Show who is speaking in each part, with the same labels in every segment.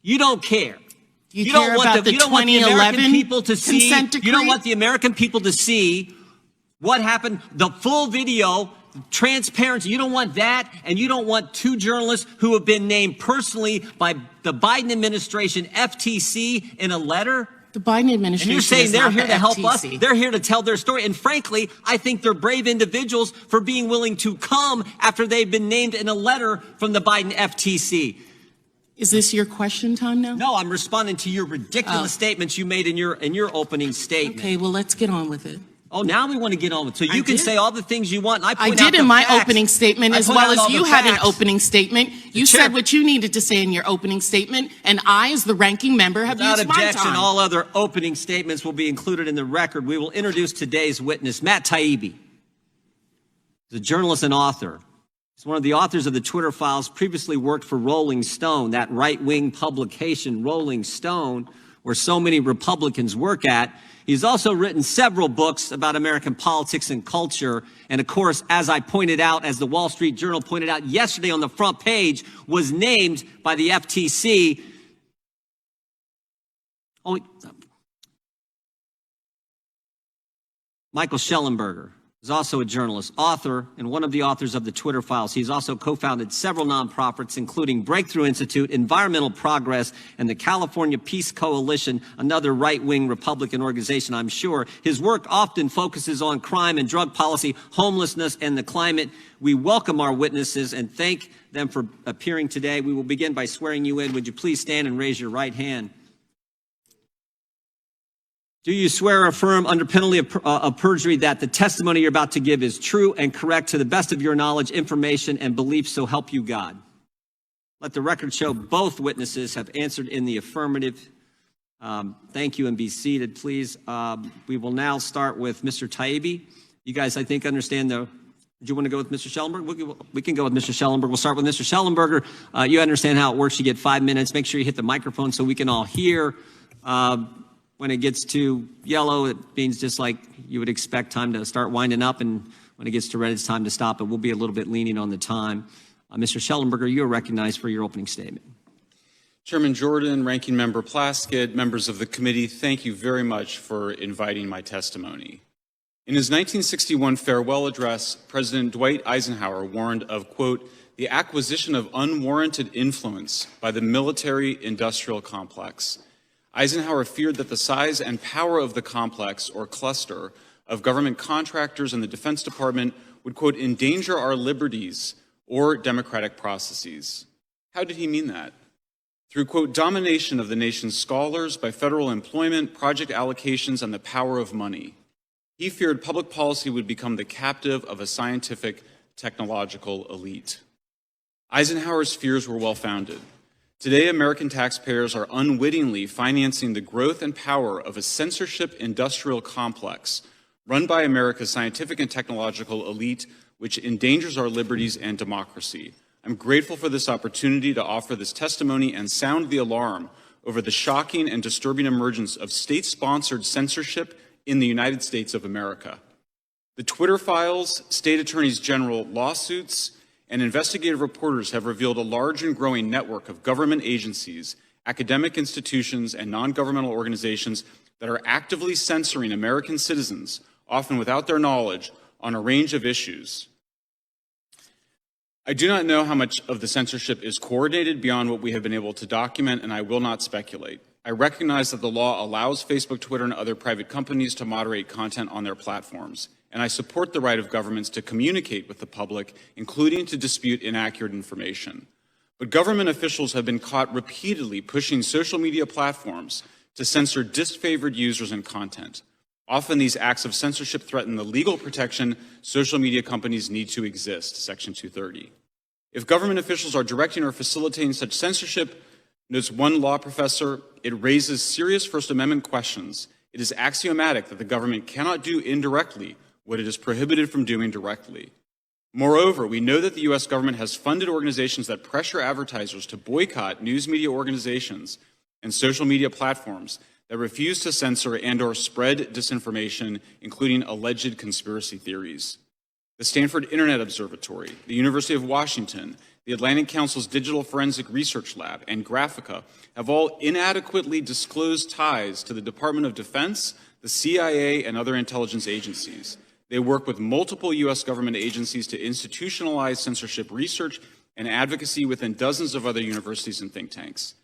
Speaker 1: You don't care.
Speaker 2: You don't want the 2011
Speaker 1: people to see.
Speaker 2: consent decree?
Speaker 1: You don't want the American people to see what happened, the full video, transparency. You don't want that, and you don't want two journalists who have been named personally by the Biden administration, FTC, in a letter.
Speaker 2: The Biden administration.
Speaker 1: And you're saying they're here to help us.
Speaker 2: FTC.
Speaker 1: They're here to tell their story. And frankly, I think they're brave individuals for being willing to come after they've been named in a letter from the Biden FTC.
Speaker 2: Is this your question time now?
Speaker 1: No, I'm responding to your ridiculous statements you made in your opening statement.
Speaker 2: Okay, well, let's get on with it.
Speaker 1: Oh, now we want to get on with it. So you can say all the things you want. And
Speaker 2: I did in my opening statement, as well as you had an opening statement. You said what you needed to say in your opening statement, and I, as the ranking member, have used my time.
Speaker 1: Without objection, all other opening statements will be included in the record. We will introduce today's witness, Matt Taibbi. He's a journalist and author. He's one of the authors of the Twitter Files, previously worked for Rolling Stone, that right-wing publication, Rolling Stone, where so many Republicans work at. He's also written several books about American politics and culture. And of course, as I pointed out, as the Wall Street Journal pointed out yesterday on the front page, was named by the FTC. Michael Shellenberger is also a journalist, author, and one of the authors of the Twitter Files. He's also co-founded several nonprofits, including Breakthrough Institute, Environmental Progress, and the California Peace Coalition, another right-wing Republican organization, I'm sure. His work often focuses on crime and drug policy, homelessness, and the climate. We welcome our witnesses and thank them for appearing today. We will begin by swearing you in. Would you please stand and raise your right hand? Do you swear or affirm under penalty of perjury that the testimony you're about to give is true and correct to the best of your knowledge, information, and belief, so help you God? Let the record show both witnesses have answered in the affirmative. Thank you, and be seated, please. We will now start with Mr. Taibbi. You guys, I think, understand do you want to go with Mr. Shellenberger? We can go with Mr. Shellenberger. We'll start with Mr. Shellenberger. You understand how it works. You get 5 minutes. Make sure you hit the microphone so we can all hear. When it gets to yellow, it means just like you would expect time to start winding up, and when it gets to red, it's time to stop. But we'll be a little bit lenient on the time. Mr. Shellenberger, you are recognized for your opening statement.
Speaker 3: Chairman Jordan, Ranking Member Plaskett, members of the committee, thank you very much for inviting my testimony. In his 1961 farewell address, President Dwight Eisenhower warned of, quote, the acquisition of unwarranted influence by the military-industrial complex. Eisenhower feared that the size and power of the complex, or cluster, of government contractors in the Defense Department would, quote, endanger our liberties or democratic processes. How did he mean that? Through, quote, domination of the nation's scholars by federal employment, project allocations, and the power of money. He feared public policy would become the captive of a scientific, technological elite. Eisenhower's fears were well-founded. Today, American taxpayers are unwittingly financing the growth and power of a censorship industrial complex run by America's scientific and technological elite, which endangers our liberties and democracy. I'm grateful for this opportunity to offer this testimony and sound the alarm over the shocking and disturbing emergence of state-sponsored censorship in the United States of America. The Twitter Files, state attorneys general lawsuits, and investigative reporters have revealed a large and growing network of government agencies, academic institutions, and non-governmental organizations that are actively censoring American citizens, often without their knowledge, on a range of issues. I do not know how much of the censorship is coordinated beyond what we have been able to document, and I will not speculate. I recognize that the law allows Facebook, Twitter, and other private companies to moderate content on their platforms, and I support the right of governments to communicate with the public, including to dispute inaccurate information. But government officials have been caught repeatedly pushing social media platforms to censor disfavored users and content. Often these acts of censorship threaten the legal protection social media companies need to exist, Section 230. If government officials are directing or facilitating such censorship, notes one law professor, it raises serious First Amendment questions. It is axiomatic that the government cannot do indirectly what it is prohibited from doing directly. Moreover, we know that the U.S. government has funded organizations that pressure advertisers to boycott news media organizations and social media platforms that refuse to censor and/or spread disinformation, including alleged conspiracy theories. The Stanford Internet Observatory, the University of Washington, the Atlantic Council's Digital Forensic Research Lab, and Graphica have all inadequately disclosed ties to the Department of Defense, the CIA, and other intelligence agencies. They work with multiple U.S. government agencies to institutionalize censorship research and advocacy within dozens of other universities and think tanks.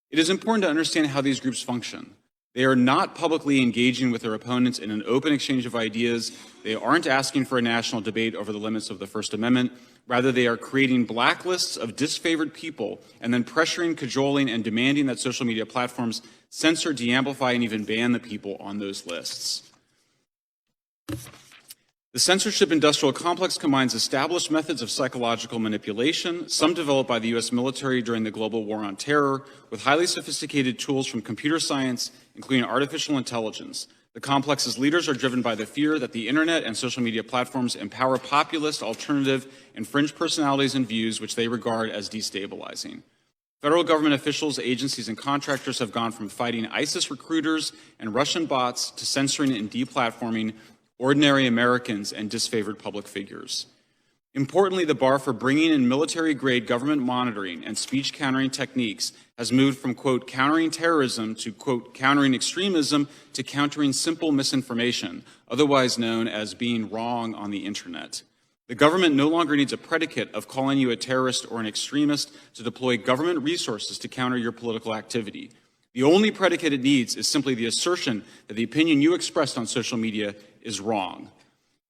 Speaker 3: It is important to understand how these groups function. They are not publicly engaging with their opponents in an open exchange of ideas. They aren't asking for a national debate over the limits of the First Amendment. Rather, they are creating blacklists of disfavored people and then pressuring, cajoling, and demanding that social media platforms censor, de-amplify, and even ban the people on those lists. The censorship industrial complex combines established methods of psychological manipulation, some developed by the U.S. military during the global war on terror, with highly sophisticated tools from computer science, including artificial intelligence. The complex's leaders are driven by the fear that the internet and social media platforms empower populist, alternative, and fringe personalities and views which they regard as destabilizing. Federal government officials, agencies, and contractors have gone from fighting ISIS recruiters and Russian bots to censoring and deplatforming ordinary Americans and disfavored public figures. Importantly, the bar for bringing in military-grade government monitoring and speech countering techniques has moved from, quote, countering terrorism to, quote, countering extremism to countering simple misinformation, otherwise known as being wrong on the internet. The government no longer needs a predicate of calling you a terrorist or an extremist to deploy government resources to counter your political activity. The only predicate it needs is simply the assertion that the opinion you expressed on social media is wrong.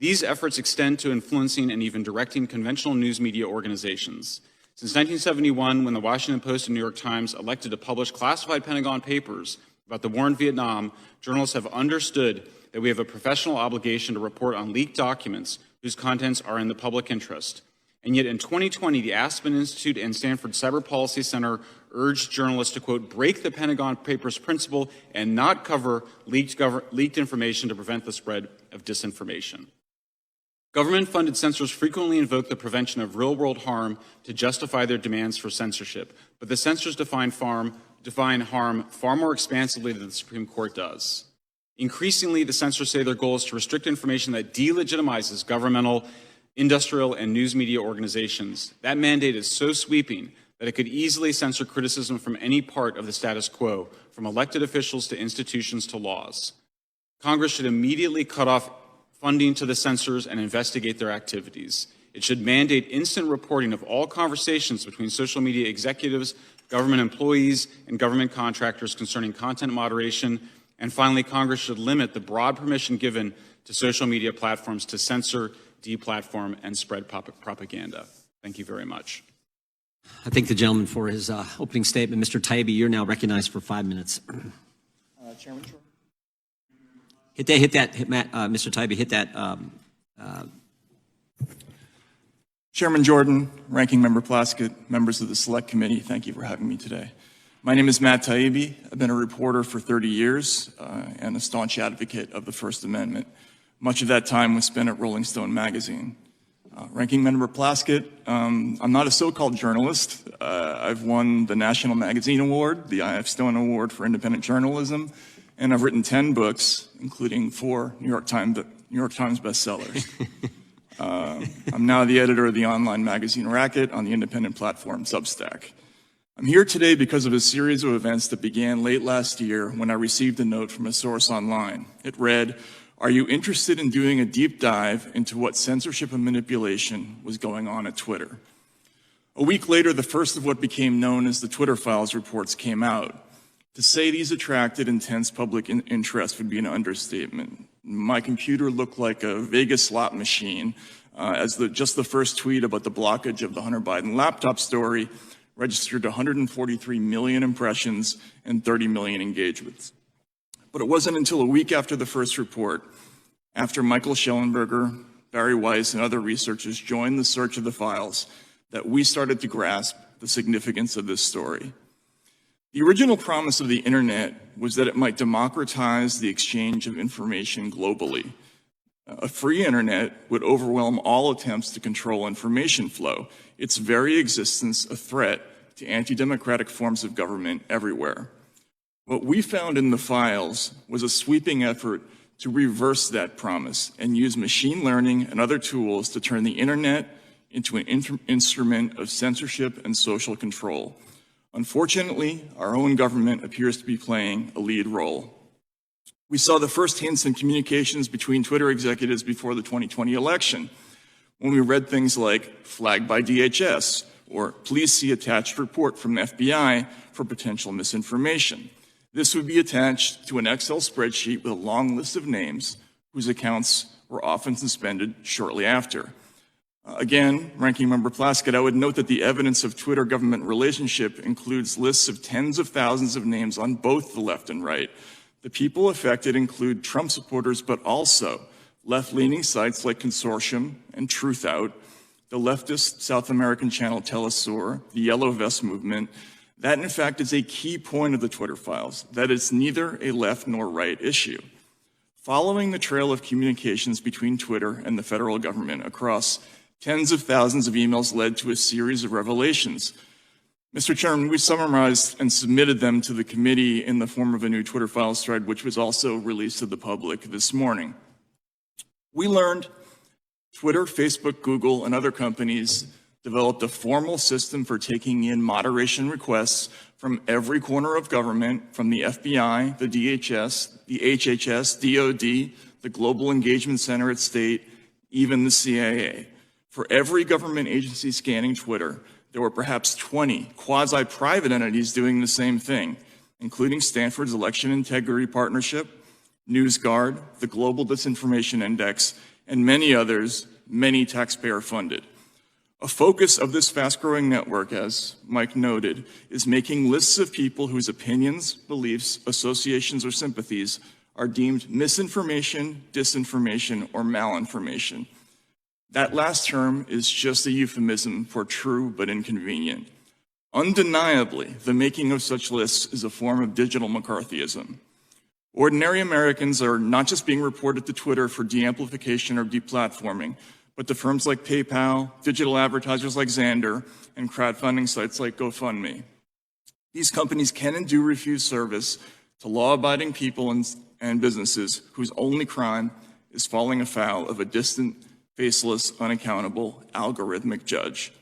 Speaker 3: These efforts extend to influencing and even directing conventional news media organizations. Since 1971, when the Washington Post and New York Times elected to publish classified Pentagon papers about the war in Vietnam, journalists have understood that we have a professional obligation to report on leaked documents whose contents are in the public interest. And yet in 2020, the Aspen Institute and Stanford Cyber Policy Center urged journalists to, quote, break the Pentagon Papers principle and not cover leaked information to prevent the spread of disinformation. Government-funded censors frequently invoke the prevention of real-world harm to justify their demands for censorship, but the censors define harm far more expansively than the Supreme Court does. Increasingly, the censors say their goal is to restrict information that delegitimizes governmental, industrial, and news media organizations. That mandate is so sweeping that it could easily censor criticism from any part of the status quo, from elected officials to institutions to laws. Congress should immediately cut off funding to the censors and investigate their activities. It should mandate instant reporting of all conversations between social media executives, government employees, and government contractors concerning content moderation. And finally, Congress should limit the broad permission given to social media platforms to censor, deplatform, and spread propaganda. Thank you very much.
Speaker 1: I thank the gentleman for his opening statement. Mr. Taibbi, you're now recognized for 5 minutes.
Speaker 4: Chairman Jordan.
Speaker 1: Mr. Taibbi, hit that.
Speaker 4: Chairman Jordan, Ranking Member Plaskett, members of the Select Committee, thank you for having me today. My name is Matt Taibbi. I've been a reporter for 30 years and a staunch advocate of the First Amendment. Much of that time was spent at Rolling Stone magazine. Ranking Member Plaskett, I'm not a so-called journalist. I've won the National Magazine Award, the I.F. Stone Award for Independent Journalism, and I've written 10 books, including 4 New York Times bestsellers. I'm now the editor of the online magazine Racket on the independent platform Substack. I'm here today because of a series of events that began late last year when I received a note from a source online. It read, "Are you interested in doing a deep dive into what censorship and manipulation was going on at Twitter?" A week later, the first of what became known as the Twitter Files reports came out. To say these attracted intense public interest would be an understatement. My computer looked like a Vegas slot machine as just the first tweet about the blockage of the Hunter Biden laptop story registered 143 million impressions and 30 million engagements. But it wasn't until a week after the first report, after Michael Shellenberger, Barry Weiss, and other researchers joined the search of the files, that we started to grasp the significance of this story. The original promise of the internet was that it might democratize the exchange of information globally. A free internet would overwhelm all attempts to control information flow, its very existence a threat to anti-democratic forms of government everywhere. What we found in the files was a sweeping effort to reverse that promise and use machine learning and other tools to turn the internet into an instrument of censorship and social control. Unfortunately, our own government appears to be playing a lead role. We saw the first hints in communications between Twitter executives before the 2020 election, when we read things like flagged by DHS or please see attached report from FBI for potential misinformation. This would be attached to an Excel spreadsheet with a long list of names whose accounts were often suspended shortly after. Again, Ranking Member Plaskett, I would note that the evidence of Twitter-government relationship includes lists of tens of thousands of names on both the left and right. The people affected include Trump supporters, but also left-leaning sites like Consortium and Truth Out, the leftist South American channel Telesur, the Yellow Vest movement. That, in fact, is a key point of the Twitter files, that it's neither a left nor right issue. Following the trail of communications between Twitter and the federal government across tens of thousands of emails led to a series of revelations. Mr. Chairman, we summarized and submitted them to the committee in the form of a new Twitter files thread, which was also released to the public this morning. We learned Twitter, Facebook, Google, and other companies developed a formal system for taking in moderation requests from every corner of government, from the FBI, the DHS, the HHS, DOD, the Global Engagement Center at State, even the CIA. For every government agency scanning Twitter, there were perhaps 20 quasi-private entities doing the same thing, including Stanford's Election Integrity Partnership, NewsGuard, the Global Disinformation Index, and many others, many taxpayer-funded. A focus of this fast-growing network, as Mike noted, is making lists of people whose opinions, beliefs, associations, or sympathies are deemed misinformation, disinformation, or malinformation. That last term is just a euphemism for true but inconvenient. Undeniably, the making of such lists is a form of digital McCarthyism. Ordinary Americans are not just being reported to Twitter for de-amplification or deplatforming, but to firms like PayPal, digital advertisers like Xandr, and crowdfunding sites like GoFundMe. These companies can and do refuse service to law-abiding people and businesses whose only crime is falling afoul of a distant, faceless, unaccountable, algorithmic judge.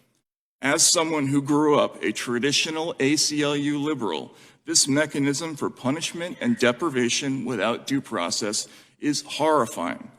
Speaker 4: As someone who grew up a traditional ACLU liberal, this mechanism for punishment and deprivation without due process is horrifying.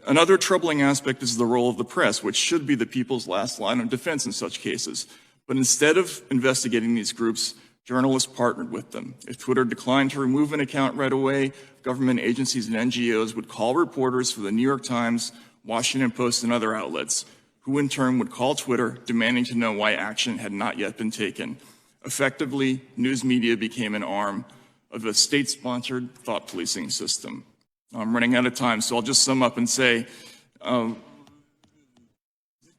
Speaker 4: Another troubling aspect is the role of the press, which should be the people's last line of defense in such cases. But instead of investigating these groups, journalists partnered with them. If Twitter declined to remove an account right away, government agencies and NGOs would call reporters for the New York Times, Washington Post, and other outlets, who in turn would call Twitter demanding to know why action had not yet been taken. Effectively, news media became an arm of a state-sponsored thought policing system. I'm running out of time, so I'll just sum up and say,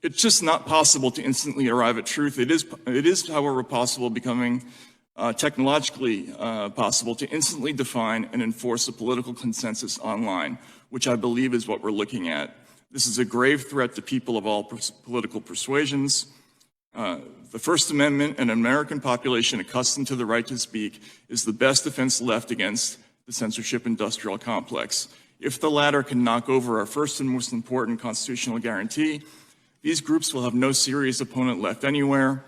Speaker 4: it's just not possible to instantly arrive at truth. It is, however, possible, becoming technologically possible to instantly define and enforce a political consensus online, which I believe is what we're looking at. This is a grave threat to people of all political persuasions. The First Amendment and an American population accustomed to the right to speak is the best defense left against the censorship industrial complex. If the latter can knock over our first and most important constitutional guarantee, these groups will have no serious opponent left anywhere.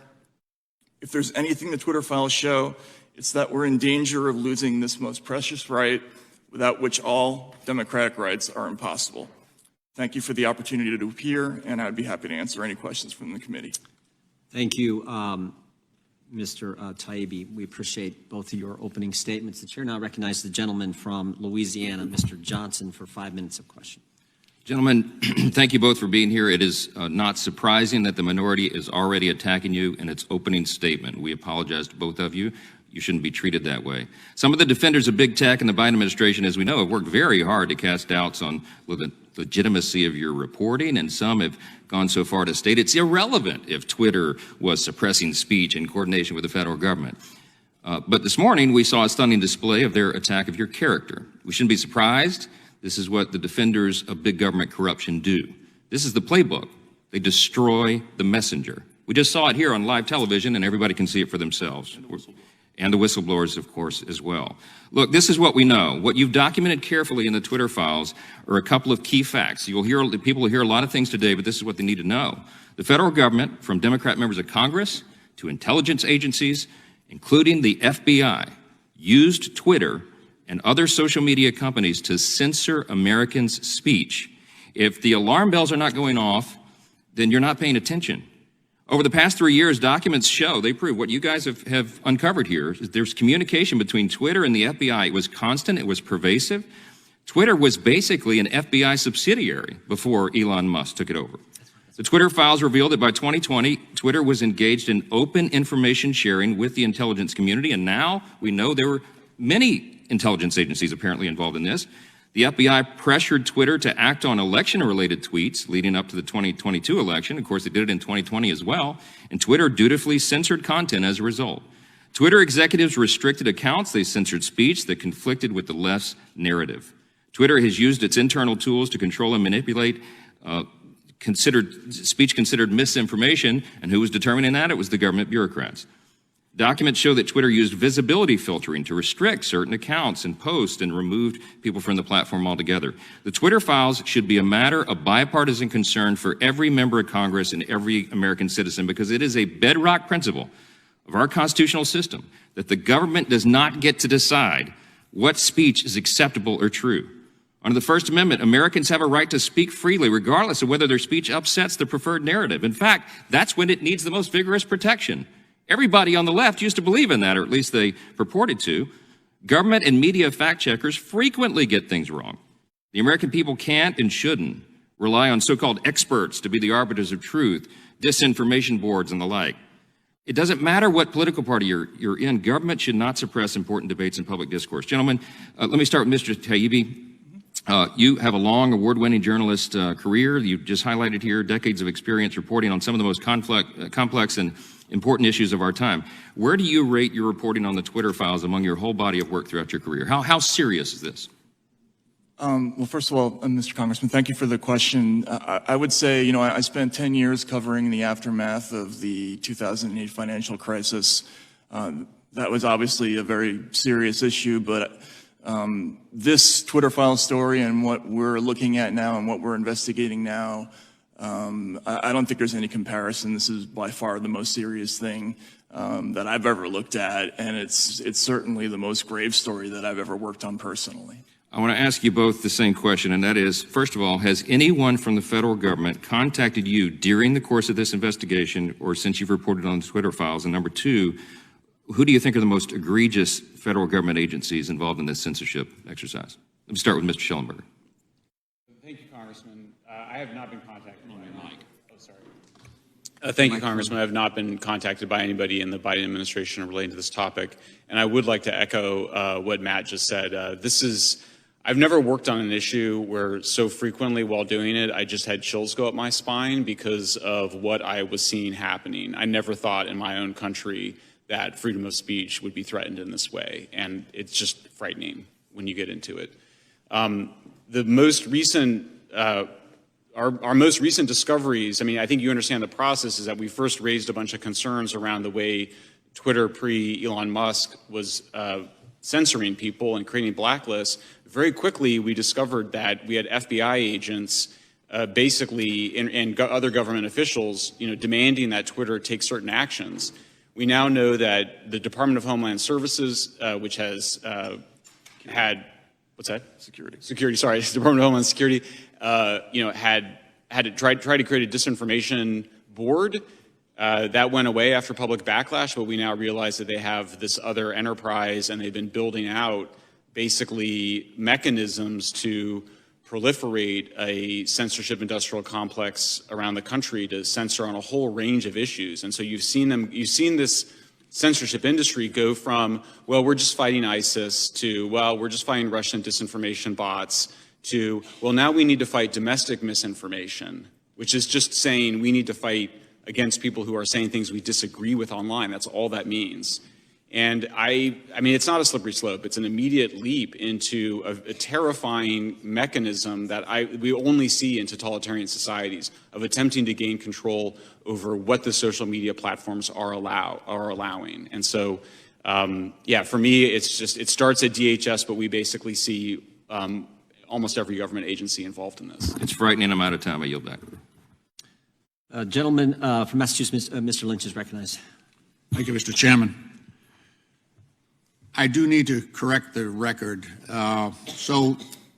Speaker 4: If there's anything the Twitter files show, it's that we're in danger of losing this most precious right, without which all democratic rights are impossible. Thank you for the opportunity to appear, and I'd be happy to answer any questions from the committee.
Speaker 1: Thank you, Mr. Taibbi. We appreciate both of your opening statements. The chair now recognizes the gentleman from Louisiana, Mr. Johnson, for 5 minutes of question.
Speaker 5: Gentlemen, thank you both for being here. It is not surprising that the minority is already attacking you in its opening statement. We apologize to both of you. You shouldn't be treated that way. Some of the defenders of big tech and the Biden administration, as we know, have worked very hard to cast doubts on the legitimacy of your reporting, and some have gone so far to state it's irrelevant if Twitter was suppressing speech in coordination with the federal government. But this morning, we saw a stunning display of their attack of your character. We shouldn't be surprised. This is what the defenders of big government corruption do. This is the playbook. They destroy the messenger. We just saw it here on live television, and everybody can see it for themselves. and the whistleblowers, of course, as well. Look, this is what we know. What you've documented carefully in the Twitter files are a couple of key facts. People will hear a lot of things today, but this is what they need to know. The federal government, from Democrat members of Congress to intelligence agencies, including the FBI, used Twitter and other social media companies to censor Americans' speech. If the alarm bells are not going off, then you're not paying attention. Over the past 3 years, documents show, they prove what you guys have uncovered here, is there's communication between Twitter and the FBI. It was constant, it was pervasive. Twitter was basically an FBI subsidiary before Elon Musk took it over. The Twitter files revealed that by 2020, Twitter was engaged in open information sharing with the intelligence community, and now we know there were many intelligence agencies apparently involved in this. The FBI pressured Twitter to act on election-related tweets leading up to the 2022 election. Of course, they did it in 2020 as well. And Twitter dutifully censored content as a result. Twitter executives restricted accounts. They censored speech that conflicted with the left's narrative. Twitter has used its internal tools to control and manipulate speech considered misinformation. And who was determining that? It was the government bureaucrats. Documents show that Twitter used visibility filtering to restrict certain accounts and posts and removed people from the platform altogether. The Twitter files should be a matter of bipartisan concern for every member of Congress and every American citizen, because it is a bedrock principle of our constitutional system that the government does not get to decide what speech is acceptable or true. Under the First Amendment, Americans have a right to speak freely, regardless of whether their speech upsets the preferred narrative. In fact, that's when it needs the most vigorous protection. Everybody on the left used to believe in that, or at least they purported to. Government and media fact checkers frequently get things wrong. The American people can't and shouldn't rely on so-called experts to be the arbiters of truth, disinformation boards and the like. It doesn't matter what political party you're in. Government should not suppress important debates in public discourse. Gentlemen, let me start with Mr. Taibbi. You have a long, award-winning journalist career. You just highlighted here decades of experience reporting on some of the most complex and important issues of our time. Where do you rate your reporting on the Twitter files among your whole body of work throughout your career? How serious is this?
Speaker 4: Well, first of all, Mr. Congressman, thank you for the question. I would say, I spent 10 years covering the aftermath of the 2008 financial crisis. That was obviously a very serious issue, but this Twitter file story and what we're looking at now and what we're investigating now, I don't think there's any comparison. This is by far the most serious thing that I've ever looked at, and it's certainly the most grave story that I've ever worked on personally.
Speaker 5: I want to ask you both the same question, and that is, first of all, has anyone from the federal government contacted you during the course of this investigation or since you've reported on the Twitter files? And number two, who do you think are the most egregious federal government agencies involved in this censorship exercise? Let me start with Mr. Shellenberger.
Speaker 3: Thank you, Congressman. I have not been contacted by Thank you, Congressman. I have not been contacted by anybody in the Biden administration relating to this topic. And I would like to echo what Matt just said. I've never worked on an issue where so frequently while doing it, I just had chills go up my spine because of what I was seeing happening. I never thought in my own country that freedom of speech would be threatened in this way. And it's just frightening when you get into it. The most recent, our most recent discoveries, I think you understand the process, is that we first raised a bunch of concerns around the way Twitter pre-Elon Musk was censoring people and creating blacklists. Very quickly, we discovered that we had FBI agents basically and other government officials, demanding that Twitter take certain actions. We now know that the Department of Homeland Services, which has had, what's that? Security, sorry, Department of Homeland Security, had tried to create a disinformation board. That went away after public backlash, but we now realize that they have this other enterprise and they've been building out basically mechanisms to proliferate a censorship industrial complex around the country to censor on a whole range of issues. And so you've seen this censorship industry go from, well, we're just fighting ISIS, to, well, we're just fighting Russian disinformation bots, to, well, now we need to fight domestic misinformation, which is just saying we need to fight against people who are saying things we disagree with online. That's all that means. And I mean, it's not a slippery slope. It's an immediate leap into a terrifying mechanism that we only see in totalitarian societies of attempting to gain control over what the social media platforms are allowing. And so Yeah, for me, it starts at DHS, but we basically see almost every government agency involved in this.
Speaker 5: It's frightening. I'm out of time. I yield back.
Speaker 1: Gentleman from Massachusetts, Mr. Lynch is recognized.
Speaker 6: Thank you, Mr. Chairman. I do need to correct the record. So